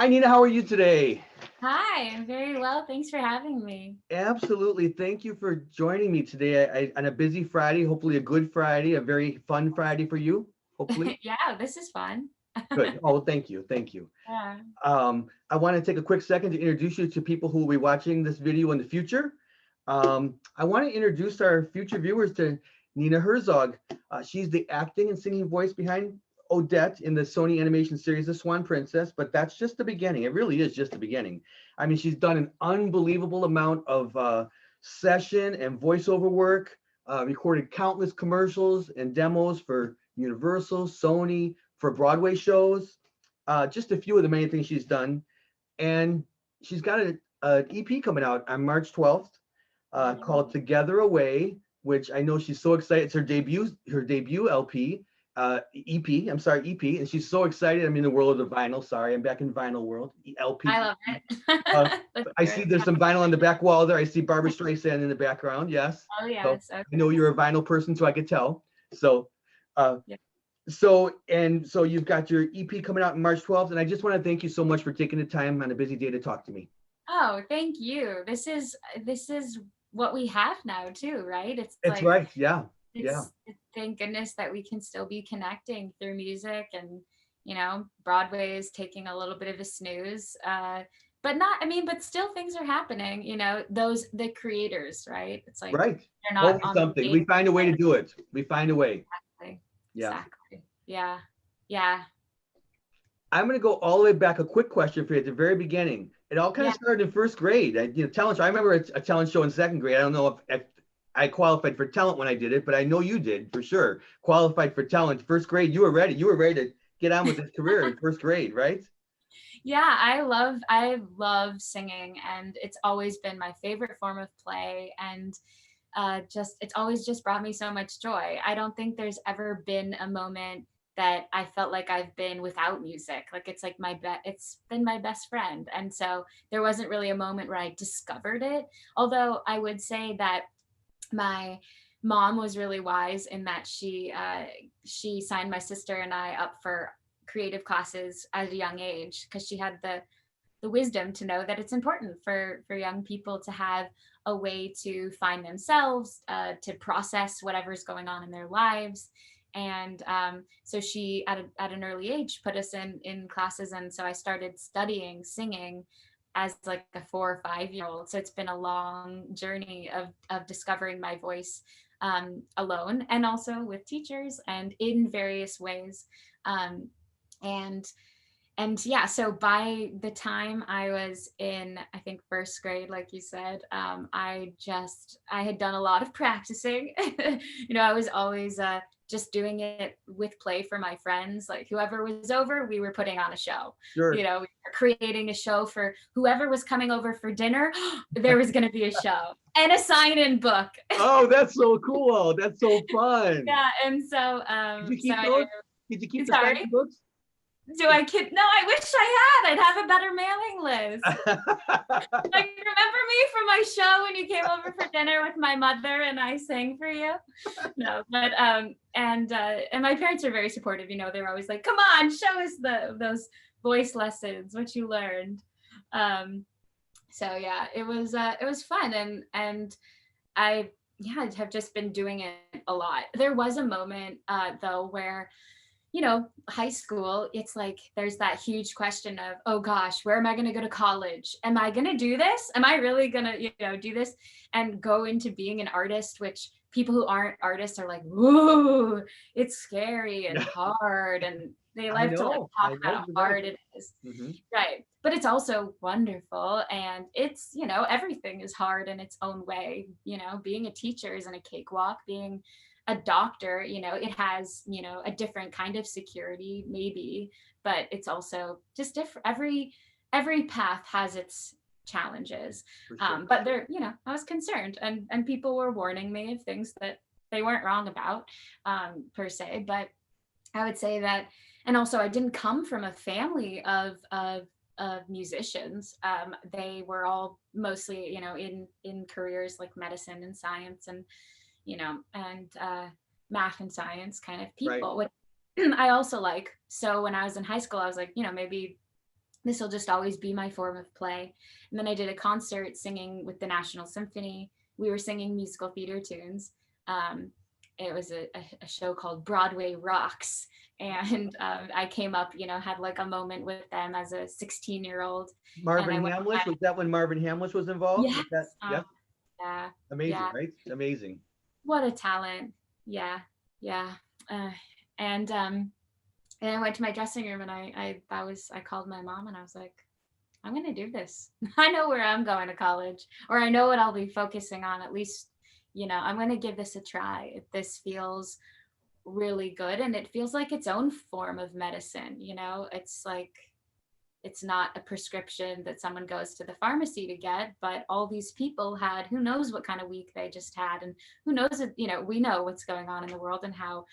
Hi, Nina. How are you today? Hi, I'm very well. Thanks for having me. Absolutely. Thank you for joining me today on a busy Friday, hopefully a good Friday, a very fun Friday for you, hopefully. Yeah, this is fun. Good. Oh, thank you. Thank you. Yeah. I want to take a quick second to introduce you to people who will be watching this video in the future. I want to introduce our future viewers to Nina Herzog. She's the acting and singing voice behind Odette in the Sony Animation series, The Swan Princess, but that's just the beginning. It really is just the beginning. I mean, she's done an unbelievable amount of session and voiceover work, recorded countless commercials and demos for Universal, Sony, for Broadway shows, just a few of the many things she's done. And she's got an EP coming out on March 12th called Together Away, which I know she's so excited. It's her debut LP, EP. I'm sorry, EP, and she's so excited. I'm in the world of the vinyl. Sorry, I'm back in vinyl world. LP. I love Uh, it. That's I see good. there's some vinyl on the back wall there. I see Barbara Streisand in the background. Yes. Oh So yes. Okay. I know you're a vinyl person, so I could tell. So, uh, Yeah. so you've got your EP coming out on March 12th, and I just want to thank you so much for taking the time on a busy day to talk to me. Oh, thank you. This is what we have now too, right? It's It's like right. Yeah. Yeah. thank goodness that we can still be connecting through music and Broadway is taking a little bit of a snooze. But not, I mean, but still things are happening, the creators, right? It's like Right. they're not Always on the something. stage. We find a way to do it. We find a way. Exactly. Yeah. Exactly. Yeah. Yeah. I'm going to go all the way back. A quick question for you at the very beginning. It all kind Yeah. of started in first grade. Talent show. I remember a talent show in second grade. I don't know if I qualified for talent when I did it, but I know you did for sure. Qualified for talent. First grade, you were ready. You were ready to get on with this career in first grade, right? Yeah, I love singing and it's always been my favorite form of play and just it's always just brought me so much joy. I don't think there's ever been a moment that I felt like I've been without music. Like it's like it's been my best friend. And so there wasn't really a moment where I discovered it. Although I would say that my mom was really wise in that she signed my sister and I up for creative classes at a young age because she had the wisdom to know that it's important for young people to have a way to find themselves, to process whatever's going on in their lives. And so she, at an early age, put us in classes. And so I started studying singing as like a 4 or 5 year old. So it's been a long journey of discovering my voice alone and also with teachers and in various ways. Um, and yeah, so by the time I was in, I think, first grade, like you said, I had done a lot of practicing. I was always just doing it with play for my friends. Like whoever was over, we were putting on a show. Sure. We were creating a show for whoever was coming over for dinner. There was going to be a show and a sign-in book. Oh, that's so cool. That's so fun. Yeah, and so Did you so keep those? Did you keep the sorry. signing books? Do I kid? No, I wish I had. I'd have a better mailing list. Like, remember me from my show when you came over for dinner with my mother and I sang for you? No, but and my parents are very supportive. They were always like, "Come on, show us those voice lessons, what you learned." So yeah, it was fun, and I have just been doing it a lot. There was a moment though where high school, it's like there's that huge question of, oh gosh, where am I going to go to college? Am I going to do this? Am I really going to, do this and go into being an artist, which people who aren't artists are like, whoa, it's scary and hard. And they I like to like know. talk I about know. how You're right. hard it is. Hmm. Right. But it's also wonderful. And it's, everything is hard in its own way. Being a teacher isn't a cakewalk. Being a doctor, it has, a different kind of security, maybe, but it's also just different. Every path has its challenges. For sure. But there, I was concerned and people were warning me of things that they weren't wrong about, per se. But I would say that, and also I didn't come from a family of musicians. They were all mostly, in careers like medicine and science and math and science kind of Right. people, which I also like. So when I was in high school, I was like, maybe this will just always be my form of play. And then I did a concert singing with the National Symphony. We were singing musical theater tunes. Um, it was a show called Broadway Rocks. And I came up, had like a moment with them as a 16-year-old. And I Marvin went, Hamlish, was that when Marvin Hamlish was involved? yes, Was that, yeah, yeah, amazing, yeah. right? Amazing. What a talent. Yeah, yeah. Uh, and and I went to my dressing room and I called my mom and I was like, I'm going to do this. I know where I'm going to college, or I know what I'll be focusing on. At least, I'm going to give this a try. If this feels really good and it feels like its own form of medicine, it's like, it's not a prescription that someone goes to the pharmacy to get, but all these people had, who knows what kind of week they just had. And who knows, we know what's going on in the world and how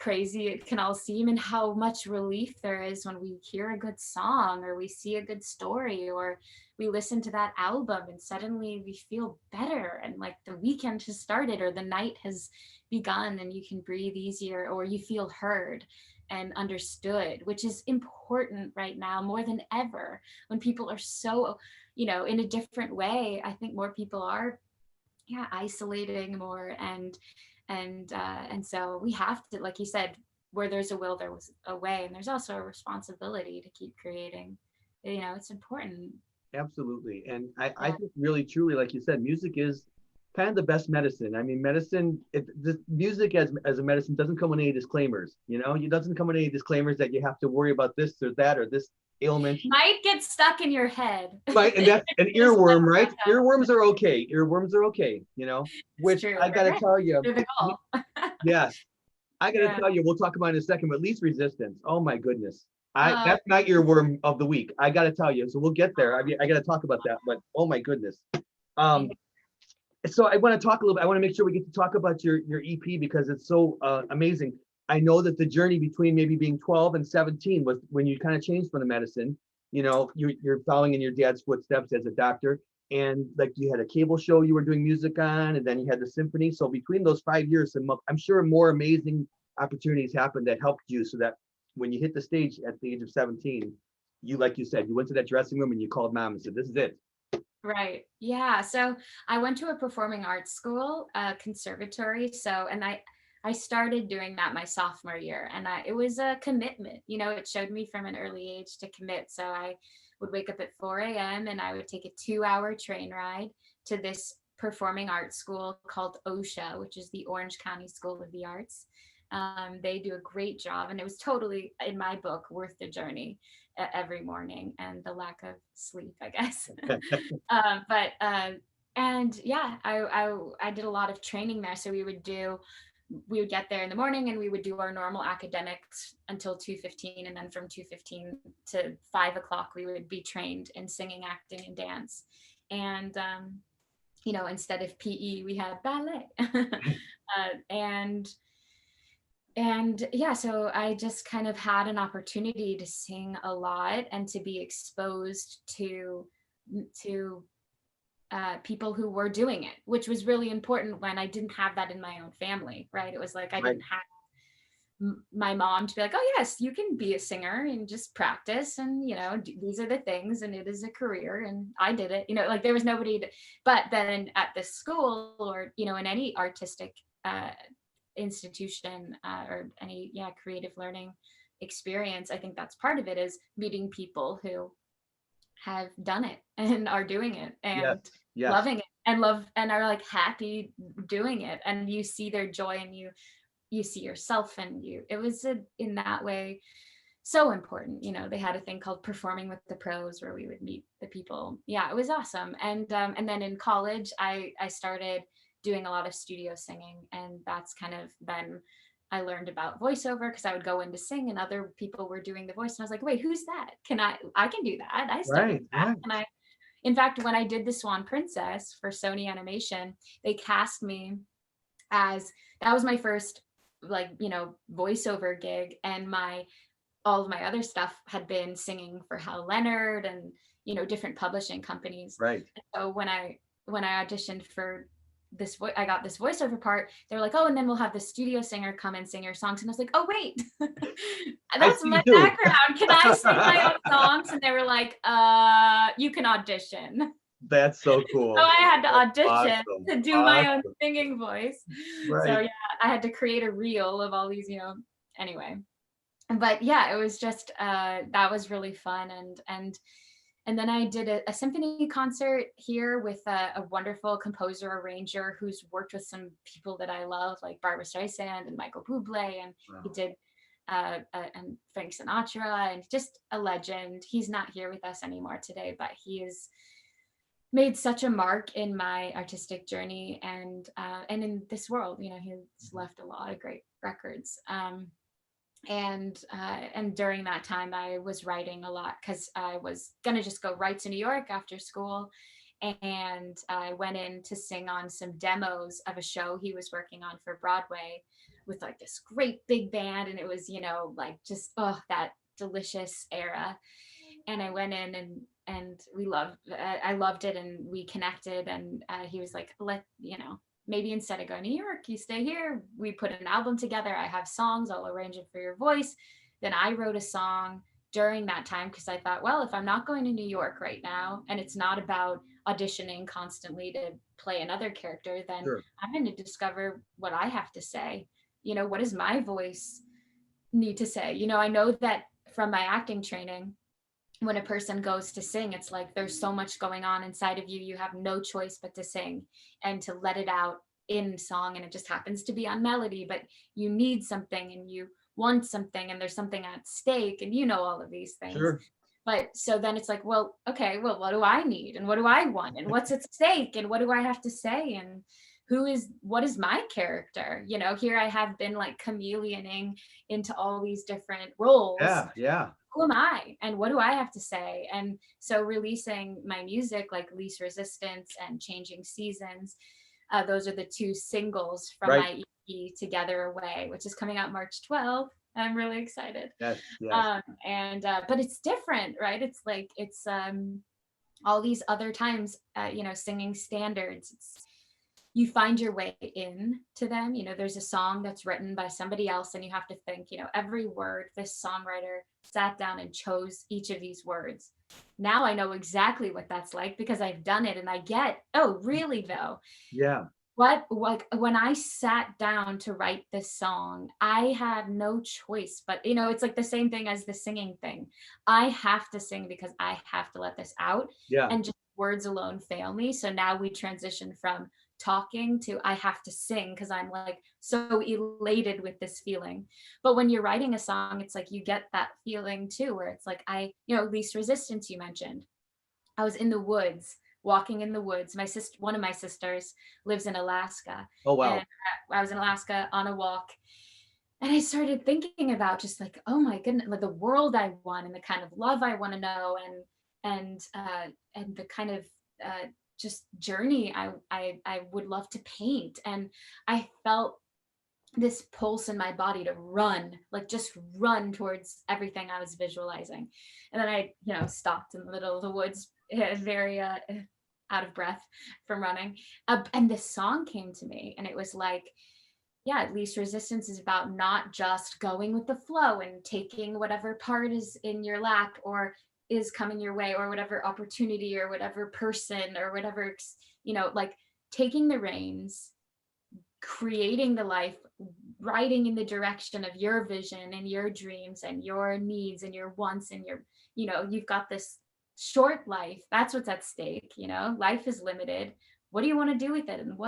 crazy it can all seem and how much relief there is when we hear a good song or we see a good story or we listen to that album and suddenly we feel better and like the weekend has started or the night has begun and you can breathe easier or you feel heard and understood, which is important right now more than ever when people are so, in a different way. I think more people are isolating more and so we have to, like you said, where there's a will there was a way, and there's also a responsibility to keep creating. It's important. Absolutely. And I Yeah. think really truly, like you said, music is kind of the best medicine. I mean, medicine, the music as a medicine doesn't come with any disclaimers, it doesn't come with any disclaimers that you have to worry about this or that or this ailment. Might get stuck in your head. Right. And that's an Just earworm, like right? that. Earworms are okay. Earworms are okay, It's which true. I got to They're tell you, They're the goal. yes, I got to Yeah. tell you, we'll talk about it in a second, but least resistance. Oh my goodness. Uh, That's not earworm of the week. I got to tell you. So we'll get there. I mean, I got to talk about that, but oh my goodness. Um, so I want to talk a little bit. I want to make sure we get to talk about your EP because it's so amazing. I know that the journey between maybe being 12 and 17 was when you kind of changed from the medicine. You're following in your dad's footsteps as a doctor, and like you had a cable show you were doing music on, and then you had the symphony. So between those 5 years, I'm sure more amazing opportunities happened that helped you, so that when you hit the stage at the age of 17, like you said, you went to that dressing room and you called mom and said, "This is it." Right. Yeah. So I went to a performing arts school, conservatory. And I started doing that my sophomore year, and it was a commitment. It showed me from an early age to commit. So I would wake up at 4 a.m. and I would take a 2-hour train ride to this performing arts school called OSHA, which is the Orange County School of the Arts. They do a great job, and it was totally, in my book, worth the journey every morning and the lack of sleep, I guess. But and yeah, I did a lot of training there. So we would get there in the morning and we would do our normal academics until 2:15, and then from 2:15 to 5 o'clock we would be trained in singing, acting, and dance. And instead of PE we had ballet. And yeah, so I just kind of had an opportunity to sing a lot and to be exposed to people who were doing it, which was really important when I didn't have that in my own family, right? It was like I Right. didn't have my mom to be like, oh yes, you can be a singer and just practice, and these are the things, and it is a career, and I did it. Like there was nobody but then at this school or in any artistic institution or any creative learning experience, I think that's part of it, is meeting people who have done it and are doing it Yes. and Yes. loving it and love and are like happy doing it, and you see their joy and you see yourself, and it was in that way so important. They had a thing called performing with the pros where we would meet the people. Yeah, it was awesome. And then in college I started doing a lot of studio singing, and that's kind of then I learned about voiceover because I would go in to sing and other people were doing the voice, and I was like, wait, who's that? I can do that. I studied Right. that. Right. And in fact, when I did the Swan Princess for Sony Animation, they cast me as, that was my first voiceover gig, and all of my other stuff had been singing for Hal Leonard and different publishing companies. Right. So when I auditioned for I got this voiceover part. They're like, oh, and then we'll have the studio singer come and sing your songs. And I was like, oh wait, I that's see my you. background. Can I sing my own songs? And they were like, you can audition. That's so So cool. I had to audition Awesome. to do my own Awesome. singing voice. So Right. yeah, I had to create a reel of all these, anyway. But yeah, it was just that was really fun. And then I did a symphony concert here with a wonderful composer arranger who's worked with some people that I love, like Barbara Streisand and Michael Bublé, and he Wow. did and Frank Sinatra, and just a legend. He's not here with us anymore today, but he has made such a mark in my artistic journey and in this world. He's left a lot of great records. And during that time I was writing a lot because I was gonna just go right to New York after school, and I went in to sing on some demos of a show he was working on for Broadway with like this great big band, and it was like just that delicious era. And I went in and I loved it, and we connected, and he was like, maybe instead of going to New York, you stay here. We put an album together. I have songs. I'll arrange it for your voice. Then I wrote a song during that time because I thought, well, if I'm not going to New York right now and it's not about auditioning constantly to play another character, then Sure. I'm going to discover what I have to say. What does my voice need to say? I know that from my acting training, when a person goes to sing, it's like there's so much going on inside of you. You have no choice but to sing and to let it out in song. And it just happens to be on melody, but you need something and you want something and there's something at stake, and all of these things. Sure. But so then it's like, well, okay, well, what do I need? And what do I want? And what's at stake? And what do I have to say? And what is my character? Here I have been like chameleoning into all these different roles. Yeah. Yeah. Who am I and what do I have to say? And so releasing my music like Least Resistance and Changing Seasons, those are the two singles from Right. my EP Together Away, which is coming out March 12th. I'm really excited. Yes. Yes. But it's different, right? It's like it's all these other times, singing standards. You find your way in to them. There's a song that's written by somebody else and you have to think, every word, this songwriter sat down and chose each of these words. Now I know exactly what that's like because I've done it, and I get, oh, really though? Yeah. What, like when I sat down to write this song, I had no choice, but it's like the same thing as the singing thing. I have to sing because I have to let this out, Yeah. and just words alone fail me. So now we transition from talking to I have to sing because I'm like so elated with this feeling. But when you're writing a song, it's like you get that feeling too, where it's like Least Resistance you mentioned. I was in the woods, walking in the woods. One of my sisters lives in Alaska, Oh, and wow. I was in Alaska on a walk, and I started thinking about just like, oh my goodness, like the world I want and the kind of love I want to know, and the kind of just journey I would love to paint. And I felt this pulse in my body to run, like just run towards everything I was visualizing. And then I, stopped in the middle of the woods, very out of breath from running. And this song came to me, and it was like, yeah, Least Resistance is about not just going with the flow and taking whatever part is in your lap or is coming your way, or whatever opportunity or whatever person or whatever, like taking the reins, creating the life, riding in the direction of your vision and your dreams and your needs and your wants and your, you've got this short life. That's what's at stake. Life is limited. What do you want to do with it? And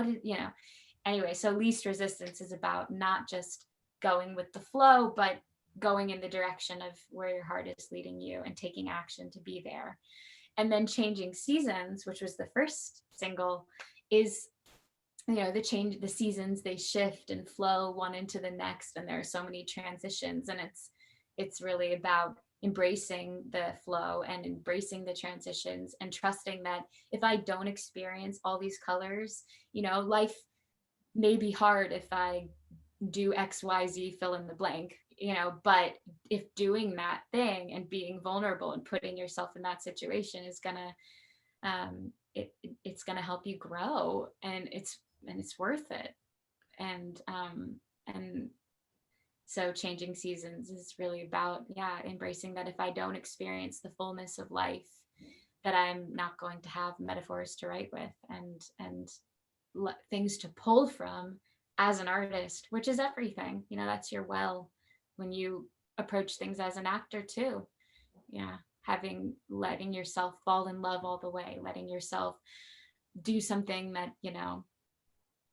anyway, so Least Resistance is about not just going with the flow, but going in the direction of where your heart is leading you and taking action to be there. And then Changing Seasons, which was the first single, is the seasons, they shift and flow one into the next, and there are so many transitions, and it's really about embracing the flow and embracing the transitions and trusting that if I don't experience all these colors, life may be hard if I do XYZ, fill in the blank, but if doing that thing and being vulnerable and putting yourself in that situation is gonna it's gonna help you grow. And it's it's worth it. And and so changing seasons is really about, yeah, embracing that if I don't experience the fullness of life, that I'm not going to have metaphors to write with, and things to pull from as an artist, which is everything. That's your well when you approach things as an actor too. Yeah, letting yourself fall in love all the way, letting yourself do something that,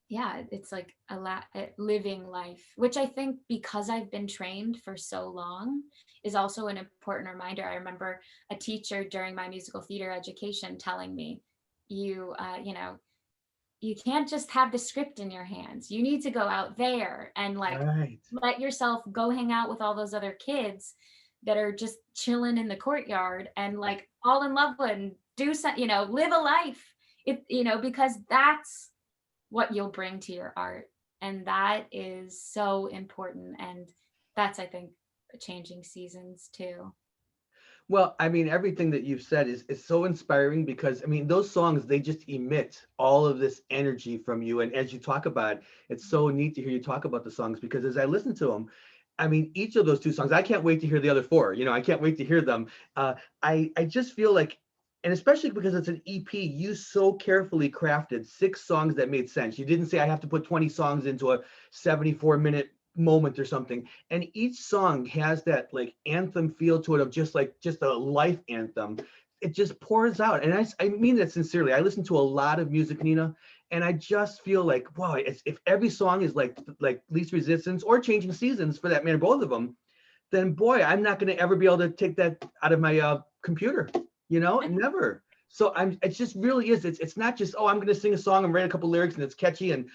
yeah, it's like living life, which I think, because I've been trained for so long, is also an important reminder. I remember a teacher during my musical theater education telling me, you can't just have the script in your hands. You need to go out there and like Right. let yourself go hang out with all those other kids that are just chilling in the courtyard and like fall in love with and do some, live a life. Because that's what you'll bring to your art. And that is so important. And that's, I think, changing seasons too. Well, I mean, everything that you've said is so inspiring, because I mean, those songs, they just emit all of this energy from you. And as you talk about it, it's so neat to hear you talk about the songs, because as I listen to them, I mean, each of those two songs, I can't wait to hear the other four. I can't wait to hear them. I just feel like, and especially because it's an EP, you so carefully crafted 6 songs that made sense. You didn't say I have to put 20 songs into a 74-minute moment or something. And each song has that like anthem feel to it, of just a life anthem. It just pours out. And I mean that sincerely. I listen to a lot of music, Nina, and I just feel like, wow, if every song is like Least Resistance or Changing Seasons, for that matter, both of them, then boy, I'm not going to ever be able to take that out of my computer, never. So it just really is. It's not just, oh, I'm going to sing a song and write a couple lyrics and it's catchy, and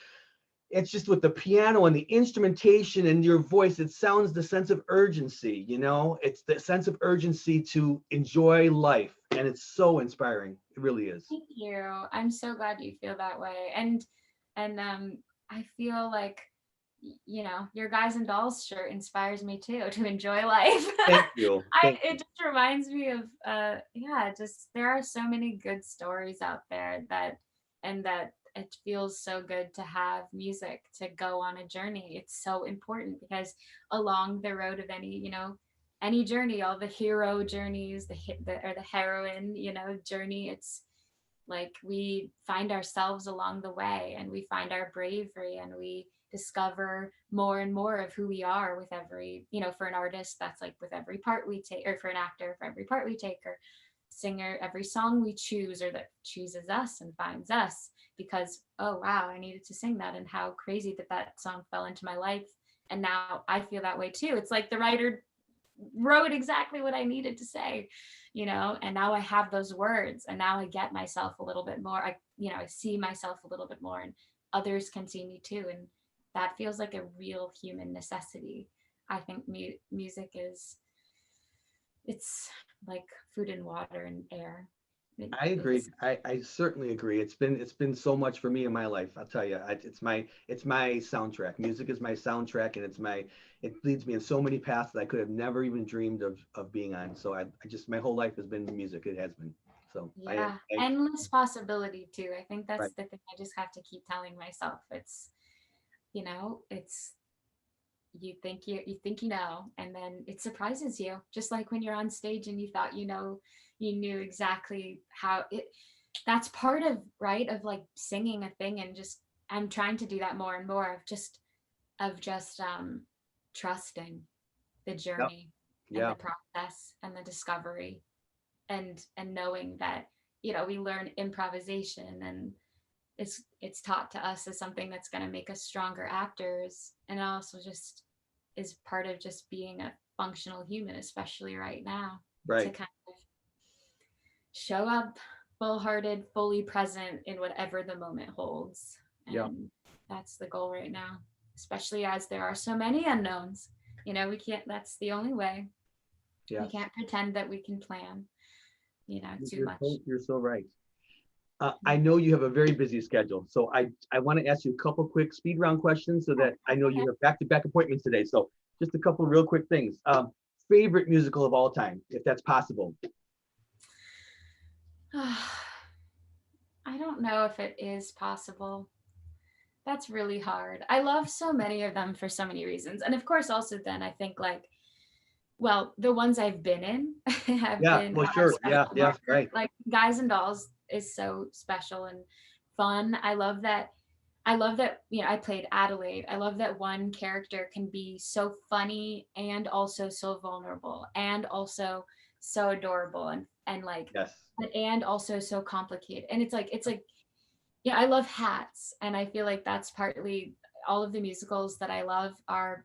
it's just with the piano and the instrumentation and your voice, it sounds the sense of urgency, it's the sense of urgency to enjoy life. And it's so inspiring. It really is. Thank you. I'm so glad you feel that way. And I feel like, your Guys and Dolls shirt inspires me too to enjoy life. Thank you. Thank It you. just reminds me of yeah, just there are so many good stories out there that it feels so good to have music to go on a journey. It's so important because along the road of any journey, all the hero journeys, or the heroine, journey, it's like we find ourselves along the way, and we find our bravery, and we discover more and more of who we are with every, for an artist, that's like with every part we take, or for an actor, for every part we take, or singer, every song we choose, or that chooses us and finds us, because, oh wow, I needed to sing that, and how crazy that song fell into my life. And now I feel that way too. It's like the writer wrote exactly what I needed to say, and now I have those words, and now I get myself a little bit more. I see myself a little bit more, and others can see me too. And that feels like a real human necessity. I think music it's like food and water and air. I agree. I certainly agree. It's been so much for me in my life. I'll tell you, it's my soundtrack. Music is my soundtrack, and it leads me in so many paths that I could have never even dreamed of being on. So I just, my whole life has been music. It has been. So Yeah, I endless possibility too. I think that's right. the thing I just have to keep telling myself. It's you think you know, and then it surprises you, just like when you're on stage and you thought you knew exactly how it. That's part of, right, of like singing a thing. And just I'm trying to do that more and more, of just trusting the Yep. journey and Yeah. the process and the discovery, and knowing that we learn improvisation, and it's taught to us as something that's going to make us stronger actors, and also just is part of just being a functional human, especially right now, to Right. kind of show up full-hearted, fully present in whatever the moment holds. Yeah. And that's the goal right now, especially as there are so many unknowns. We can't, that's the only way. We Yes. can't pretend that we can plan, too You're much. you're so right. I know you have a very busy schedule, so I want to ask you a couple quick speed round questions, so that I know you have back-to-back appointments today. So just a couple real quick things. Favorite musical of all time, if that's possible. I don't know if it is possible. That's really hard. I love so many of them for so many reasons. And of course, also then I think like, well, the ones I've been in have Yeah, been well, are sure. Yeah, special. yeah, right. Like Guys and Dolls is so special and fun. I love that, I played Adelaide. I love that one character can be so funny and also so vulnerable and also so adorable and like Yes. and also so complicated. And it's like yeah, I love Hats, and I feel like that's partly all of the musicals that I love are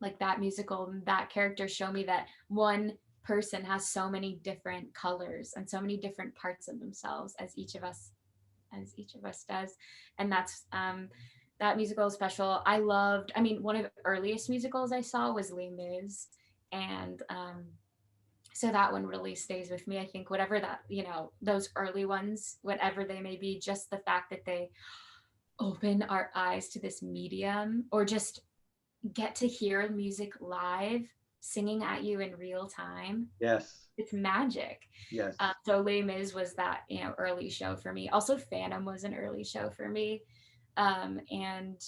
like that musical and that character show me that one person has so many different colors and so many different parts of themselves as each of us does. And that musical is special. I mean, one of the earliest musicals I saw was Les Mis, and so that one really stays with me. I think whatever that, those early ones, whatever they may be, just the fact that they open our eyes to this medium or just get to hear music live singing at you in real time, Yes. it's magic. Yes. So Les Mis was that, early show for me. Also Phantom was an early show for me. And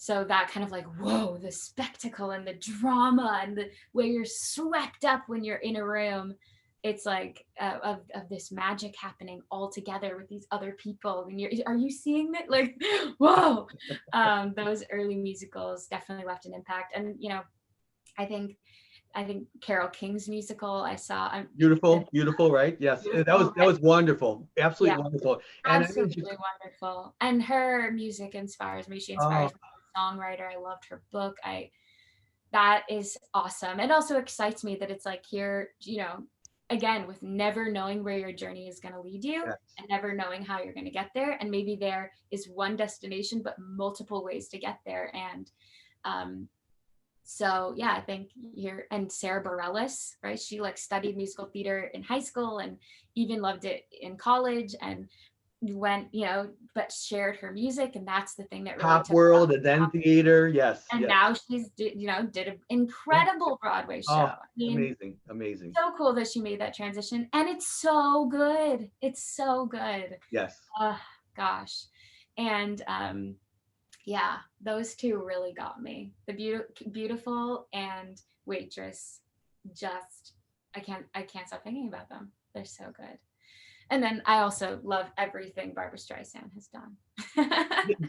so that kind of like, whoa, the spectacle and the drama and the way you're swept up when you're in a room. It's like of this magic happening all together with these other people. And are you seeing that? Like, whoa. Those early musicals definitely left an impact. And, I think Carole King's musical I saw. Beautiful, beautiful, right? Yes. Beautiful. That was wonderful. Yeah, Absolutely wonderful. And I mean, absolutely wonderful. And her music inspires me. She oh, inspires me as a songwriter. I loved her book. That is awesome. It also excites me that it's like here, again, with never knowing where your journey is going to lead you yes. and never knowing how you're going to get there. And maybe there is one destination, but multiple ways to get there. And so yeah, I think here and Sarah Bareilles, right? She like studied musical theater in high school and even loved it in college and went, but shared her music, and that's the thing that really Pop took her World off. and then theater. Yes, And yes. now she's did an incredible Broadway show. Oh, I mean, amazing, amazing. so cool that she made that transition, and it's so good. It's so good. Yes. Oh gosh. And yeah, those two really got me. The beautiful and Waitress. Just I can't stop thinking about them. They're so good. And then I also love everything Barbara Streisand has done.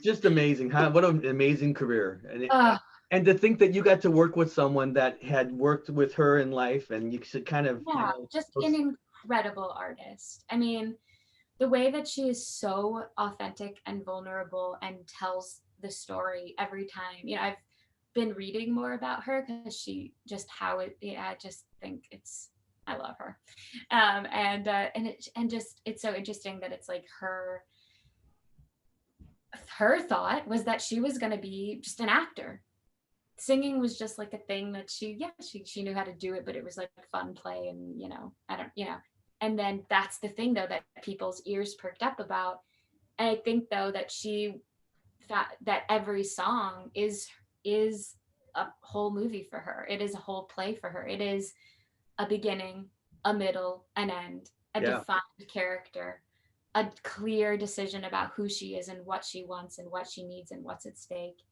Just amazing. Huh? What an amazing career. Oh, And to think that you got to work with someone that had worked with her in life and you should kind of, yeah, just an incredible artist. I mean, the way that she is so authentic and vulnerable and tells the story every time. I've been reading more about her because she just how it. Yeah, I just think I love her, it's so interesting that it's like her thought was that she was going to be just an actor. Singing was just like a thing that she knew how to do it, but it was like fun play and I don't and then that's the thing though that people's ears perked up about. And I think though that she thought that every song is a whole movie for her. It is a whole play for her. It is a beginning, a middle, an end, a defined character, a clear decision about who she is and what she wants and what she needs and what's at stake.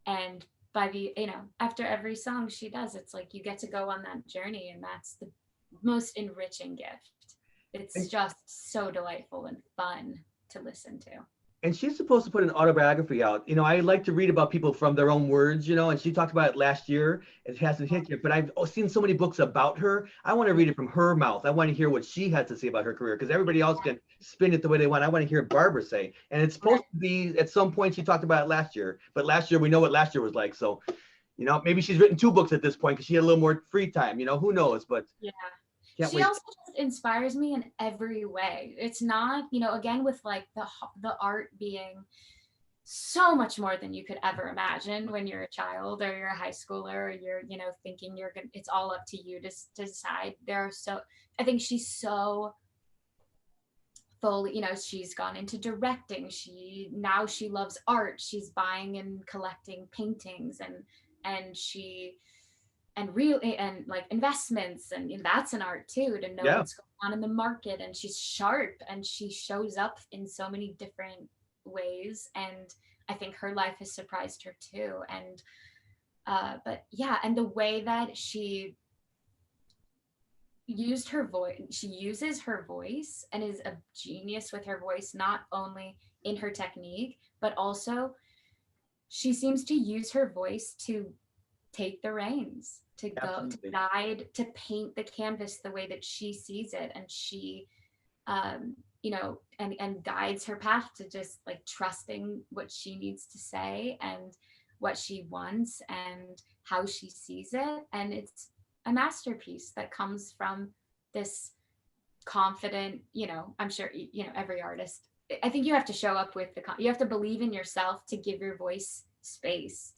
And by the after every song she does, it's like you get to go on that journey, and that's the most enriching gift. It's just so delightful and fun to listen to. And she's supposed to put an autobiography out. I like to read about people from their own words, and she talked about it last year. It hasn't hit yet, but I've seen so many books about her. I want to read it from her mouth. I want to hear what she has to say about her career, because everybody else can spin it the way they want. I want to hear Barbara say. And it's supposed to be at some point. She talked about it last year, but last year we know what last year was like. So, maybe she's written 2 books at this point because she had a little more free time. Who knows? But yeah. Can't she wait. also just inspires me in every way. It's not, again, with like the art being so much more than you could ever imagine when you're a child or you're a high schooler or you're, thinking you're gonna, it's all up to you to decide. I think she's so fully, she's gone into directing. She loves art. She's buying and collecting paintings and like investments, and that's an art too, to know what's going on in the market. And she's sharp and she shows up in so many different ways, and I think her life has surprised her too. And but yeah, and the way that she used her voice, she uses her voice and is a genius with her voice, not only in her technique, but also she seems to use her voice to take the reins, to go, to Absolutely. guide, to paint the canvas the way that she sees it. And she, you know, and guides her path to just like trusting what she needs to say and what she wants and how she sees it. And it's a masterpiece that comes from this confident, you know, I'm sure, you know, every artist, I think you have to show up with you have to believe in yourself to give your voice space.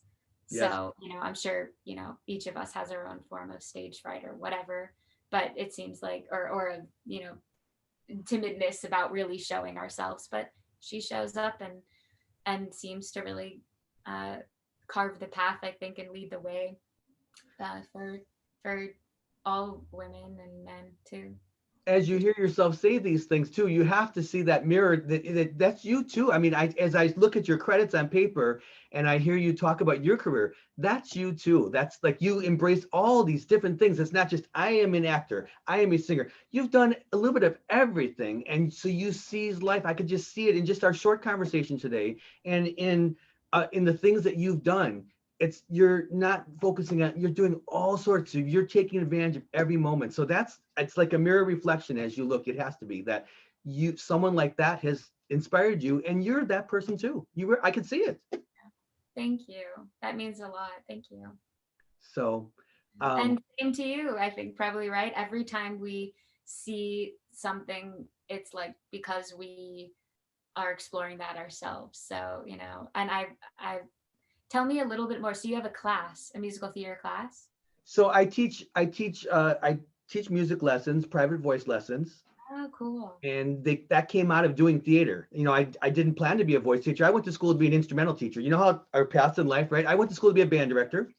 Yes. So, you know, I'm sure, you know, each of us has our own form of stage fright or whatever, but it seems like, or a, you know, timidness about really showing ourselves, but she shows up and seems to really uh, carve the path, I think, and lead the way for all women and men too. As you hear yourself say these things too, you have to see that mirror that's you too. I mean, as I look at your credits on paper and I hear you talk about your career, that's you too. That's like you embrace all these different things. It's not just I am an actor, I am a singer. You've done a little bit of everything, and so you seize life. I could just see it in just our short conversation today, and in the things that you've done. It's you're not focusing on, you're doing all sorts of, you're taking advantage of every moment. So it's like a mirror reflection as you look. It has to be that you, someone like that has inspired you, and you're that person too. I could see it. Thank you. That means a lot. Thank you. So And same to you, I think, probably, right? Every time we see something, it's like because we are exploring that ourselves. So, you know, and I tell me a little bit more. So you have a class, a musical theater class? so I teach music lessons, private voice lessons. Oh, cool. And that came out of doing theater. You know, I didn't plan to be a voice teacher. I went to school to be an instrumental teacher. You know how our paths in life, right? I went to school to be a band director,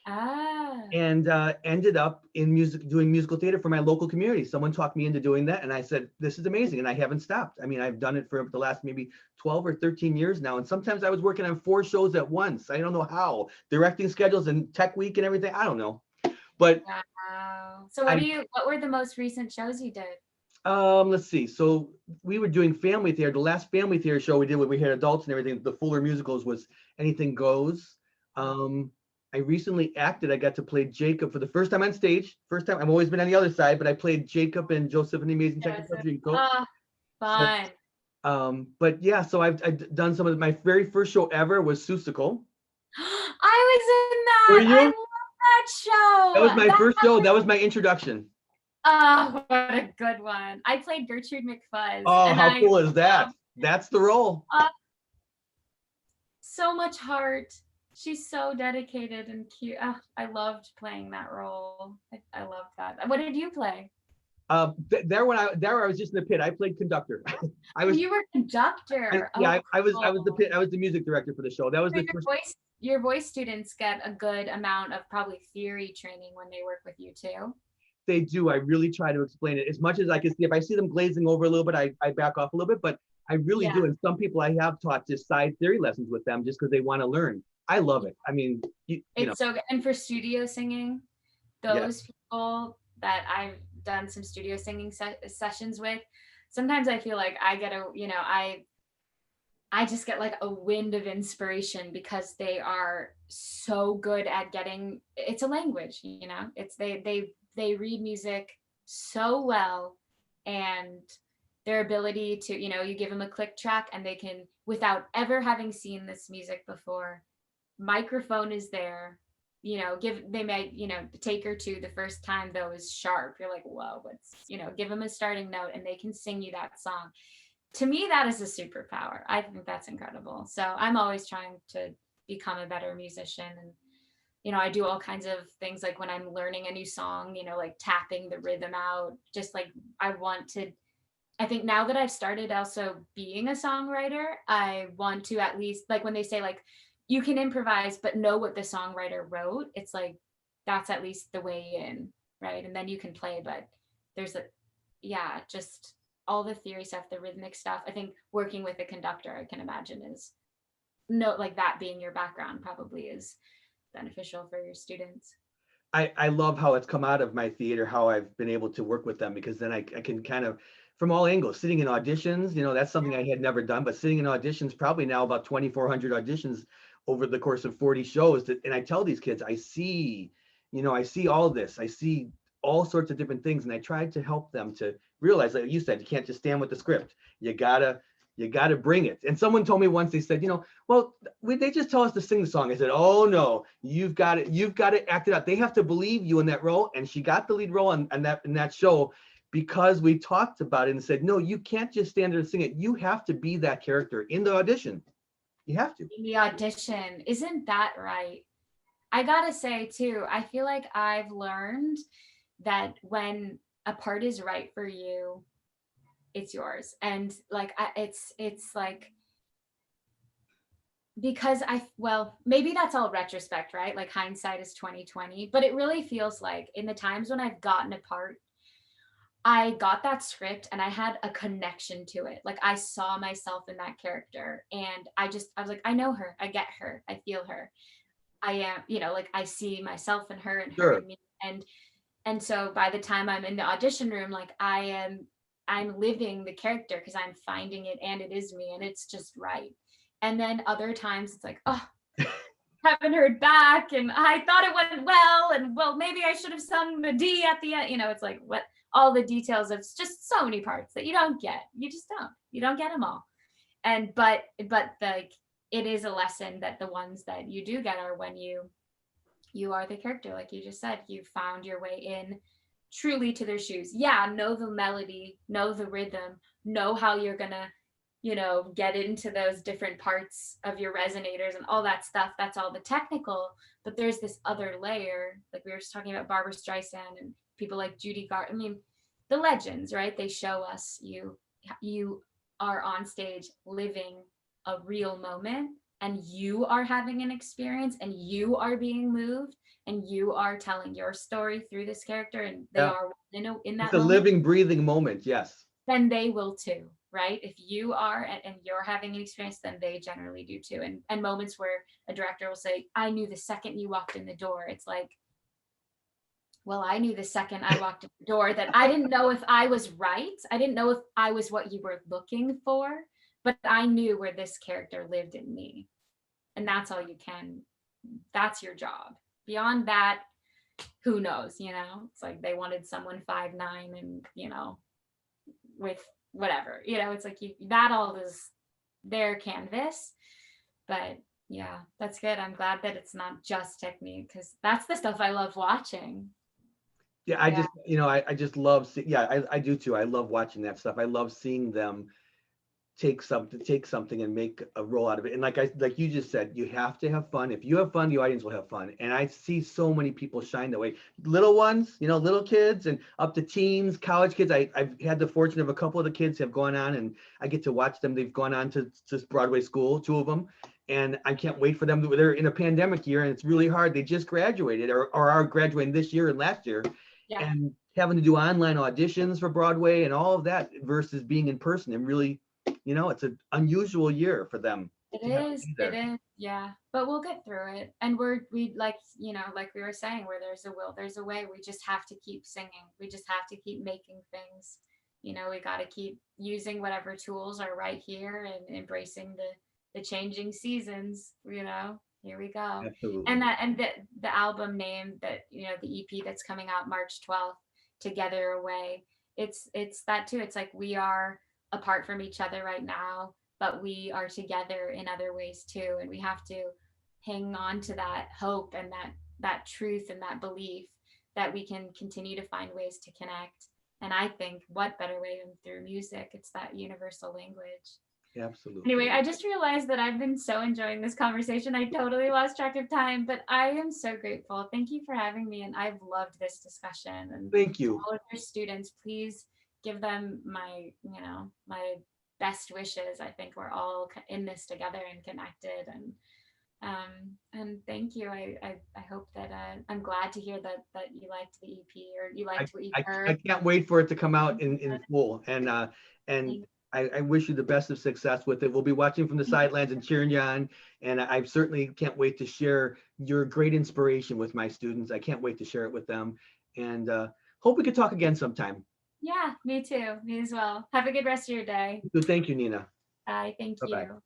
Ah, and ended up in music, doing musical theater for my local community. Someone talked me into doing that, and I said, this is amazing, and I haven't stopped. I mean, I've done it for the last maybe 12 or 13 years now, and sometimes I was working on 4 shows at once. I don't know how, directing schedules and tech week and everything. I don't know, but wow. So I what were the most recent shows you did? let's see. So we were doing family theater. The last family theater show we did, where we had adults and everything, the Fuller musicals, was Anything Goes. I recently acted. I got to play Jacob for the first time on stage. First time. I've always been on the other side, but I played Jacob and Joseph and the Amazing Technicolor Dreamcoat. Oh, So, fun. but yeah, so I've done some of my very first show ever was Seussical. I was in Were that. I you? love that That was show. my first show. That was my introduction. Oh, what a good one. I played Gertrude McFuzz Oh, and how I cool is that? loved That's the role. so much heart. She's so dedicated and cute. Oh, I loved playing that role. I loved that. What did you play? There I was just in the pit. I played conductor. I was You were conductor. yeah, Oh, I was the cool. pit. I was the music director for the show. That was So the first. your voice students get a good amount of probably theory training when they work with you too. They do. I really try to explain it as much as I can see. If I see them glazing over a little bit, I back off a little bit, but I really Yeah. do. And some people I have taught just side theory lessons with them just because they want to learn. I love it. I mean, you know, It's so good. And for studio singing, yeah. those people that I've done some studio singing sessions with, sometimes I feel like I get I just get like a wind of inspiration because they are so good at getting, it's a language, you know, it's they read music so well, and their ability to, you know, you give them a click track and they can, without ever having seen this music before, microphone is there, you know, they might, you know, take her to the first time though is sharp, you're like, whoa, what's, you know, give them a starting note and they can sing you that song. To me, that is a superpower. I think that's incredible. So I'm always trying to become a better musician. And, you know, I do all kinds of things, like when I'm learning a new song, you know, like tapping the rhythm out, just like I think now that I've started also being a songwriter, I want to at least, like when they say like, you can improvise, but know what the songwriter wrote. It's like, that's at least the way in, right? And then you can play, but there's just all the theory stuff, the rhythmic stuff. I think working with a conductor, I can imagine, is no, like that being your background probably is beneficial for your students. I love how it's come out of my theater, how I've been able to work with them, because then I can kind of, from all angles, sitting in auditions, that's something I had never done, but sitting in auditions, probably now about 2,400 auditions over the course of 40 shows. And I tell these kids, I see all this, I see all sorts of different things. And I tried to help them to realize, like you said, you can't just stand with the script. You gotta bring it. And someone told me once, they said, well, they just tell us to sing the song. I said, oh no, you've got to act it out. They have to believe you in that role. And she got the lead role in that show because we talked about it and said, no, you can't just stand there and sing it. You have to be that character in the audition. You have to. In the audition, isn't that right? I gotta say too, I feel like I've learned that when a part is right for you, it's yours. And like it's like, because well, maybe that's all retrospect, right? Like hindsight is 2020, but it really feels like in the times when I've gotten a part, I got that script and I had a connection to it. Like I saw myself in that character and I was like, I know her, I get her, I feel her. I am, like I see myself in her and her Sure. in me. And so by the time I'm in the audition room, like I'm living the character because I'm finding it and it is me and it's just right. And then other times it's like, oh, haven't heard back and I thought it went well and well, maybe I should have sung the D at the end. It's like what all the details of just so many parts that you don't get. You don't get them all. And but like it is a lesson that the ones that you do get are when you are the character, like you just said, you found your way in truly to their shoes. Yeah, know the melody, know the rhythm, know how you're gonna, get into those different parts of your resonators and all that stuff. That's all the technical, but there's this other layer, like we were just talking about Barbara Streisand and people like Judy Garland. I mean, the legends, right? They show us you are on stage living a real moment and you are having an experience and you are being moved and you are telling your story through this character and they Yeah. are in that It's a moment, living, breathing moment. Yes. then they will too, right? If you are and you're having an experience, then they generally do too. And moments where a director will say, I knew the second you walked in the door. It's like, well, I knew the second I walked in the door that I didn't know if I was right. I didn't know if I was what you were looking for, but I knew where this character lived in me. And that's all you can, that's your job. Beyond that, who knows, It's like they wanted someone 5'9" and, with whatever, it's like that all is their canvas. But yeah, that's good. I'm glad that it's not just technique because that's the stuff I love watching. Yeah, I just love I do too. I love watching that stuff. I love seeing them take something and make a role out of it. And like you just said, you have to have fun. If you have fun, the audience will have fun. And I see so many people shine that way. Little ones, little kids and up to teens, college kids. I've had the fortune of a couple of the kids have gone on and I get to watch them. They've gone on to Broadway school, two of them. And I can't wait for them. They're in a pandemic year and it's really hard. They just graduated or are graduating this year and last year. Yeah. And having to do online auditions for Broadway and all of that versus being in person and really, it's an unusual year for them. It is. Yeah. But we'll get through it. And we like, like we were saying, where there's a will, there's a way. We just have to keep singing. We just have to keep making things. We got to keep using whatever tools are right here and embracing the changing seasons, Here we go. Absolutely. And the album name that, the EP that's coming out March 12th, Together Away. It's that too. It's like we are apart from each other right now, but we are together in other ways too. And we have to hang on to that hope and that truth and that belief that we can continue to find ways to connect. And I think what better way than through music? It's that universal language. Absolutely. Anyway, I just realized that I've been so enjoying this conversation. I totally lost track of time, but I am so grateful. Thank you for having me. And I've loved this discussion. And thank you. To all of your students, please give them my best wishes. I think we're all in this together and connected. And thank you. I hope that I'm glad to hear that you liked the EP or you liked what you heard. I can't wait for it to come out in full. And I wish you the best of success with it. We'll be watching from the sidelines and cheering you on. And I certainly can't wait to share your great inspiration with my students. I can't wait to share it with them. And hope we could talk again sometime. Yeah, me too. Me as well. Have a good rest of your day. So thank you, Nina. Bye. Thank Bye-bye. you.